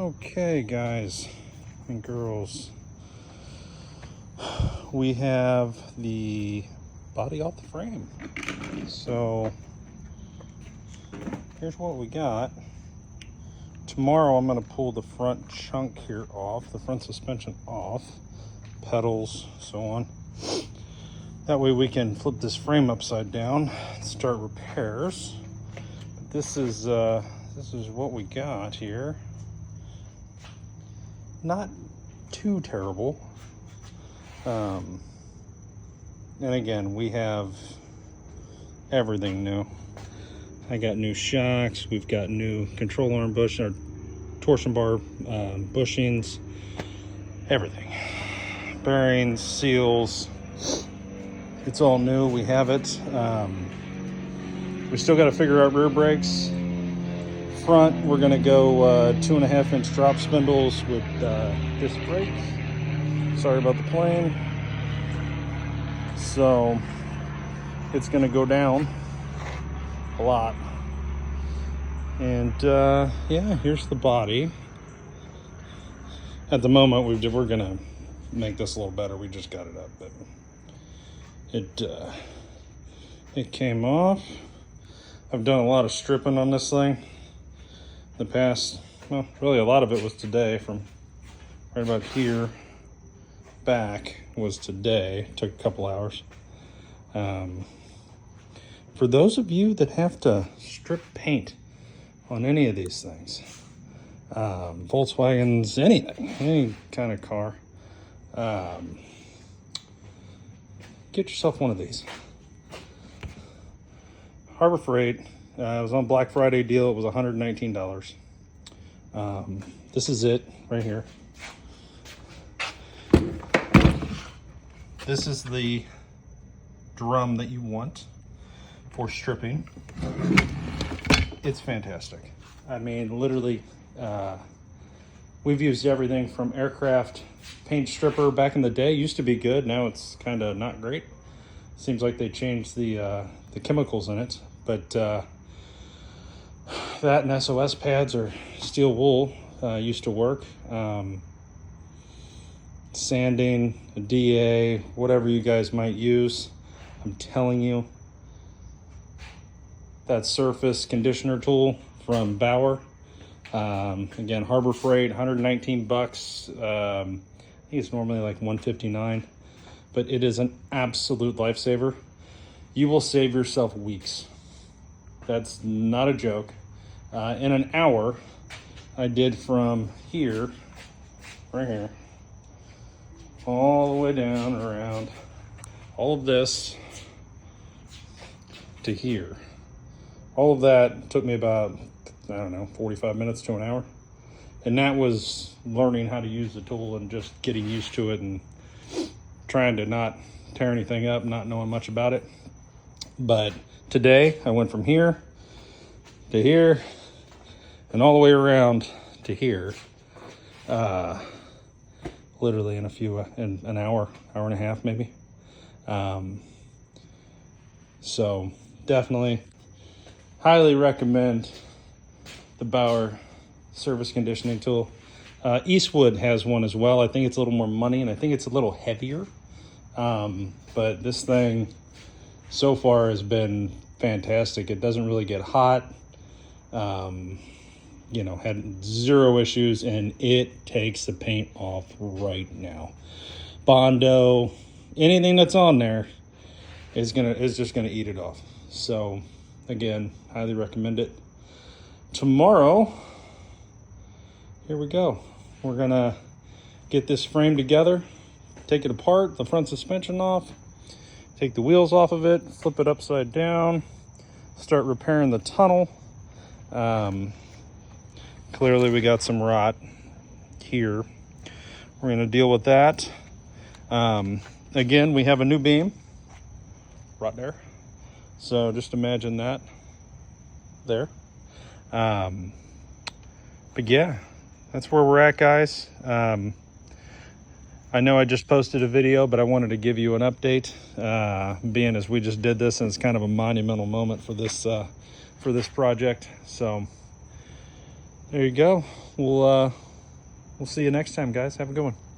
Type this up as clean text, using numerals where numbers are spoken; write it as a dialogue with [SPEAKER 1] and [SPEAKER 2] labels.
[SPEAKER 1] Okay, guys and girls, we have the body off the frame. So here's what we got. Tomorrow I'm going to pull the front chunk here off, the front suspension off, pedals, so on. That way we can flip this frame upside down and start repairs. But this is what we got here. Not too terrible. And again, we have everything new. I got new shocks, we've got new control arm bush, or torsion bar bushings, everything. Bearings, seals, it's all new, we have it. We still got to figure out rear brakes. Front, we're gonna go 2.5 inch drop spindles with disc brakes. Sorry about the plane. So it's gonna go down a lot. And yeah, here's the body. At the moment, we're gonna make this a little better. We just got it up, but it came off. I've done a lot of stripping on this thing. The past, well, really a lot of it was today. From right about here back was today. Took a couple hours. For those of you that have to strip paint on any of these things, Volkswagens, anything, any kind of car, get yourself one of these. Harbor Freight. It was on Black Friday deal. It was $119. This is it right here. This is the drum that you want for stripping. It's fantastic. I mean, literally, we've used everything from aircraft paint stripper back in the day. Used to be good. Now it's kind of not great. Seems like they changed the chemicals in it, but that and SOS pads or steel wool used to work. Sanding, a DA, whatever you guys might use. I'm telling you, that surface conditioner tool from Bauer, again, Harbor Freight, 119 bucks. I think it's normally like 159, but it is an absolute lifesaver. You will save yourself weeks. That's not a joke. In an hour, I did from here, right here, all the way down around all of this to here. All of that took me about, I don't know, 45 minutes to an hour. And that was learning how to use the tool and just getting used to it and trying to not tear anything up, not knowing much about it. But today I went from here to here and all the way around to here, literally in in an hour and a half maybe. So definitely highly recommend the Bauer surface conditioning tool. Eastwood has one as well. I think it's a little more money and I think it's a little heavier. But this thing so far has been fantastic. It doesn't really get hot. You know, had zero issues, and it takes the paint off right now. Bondo, anything that's on there is just gonna eat it off. So again, highly recommend it. Tomorrow, here we go. We're gonna get this frame together, take it apart, the front suspension off, take the wheels off of it, flip it upside down, start repairing the tunnel. Clearly we got some rot here. We're gonna deal with that. Again, we have a new beam right there. So just imagine that there. But yeah, that's where we're at, guys. I know I just posted a video, but I wanted to give you an update, being as we just did this and it's kind of a monumental moment for this project. So there you go. We'll we'll see you next time, guys. Have a good one.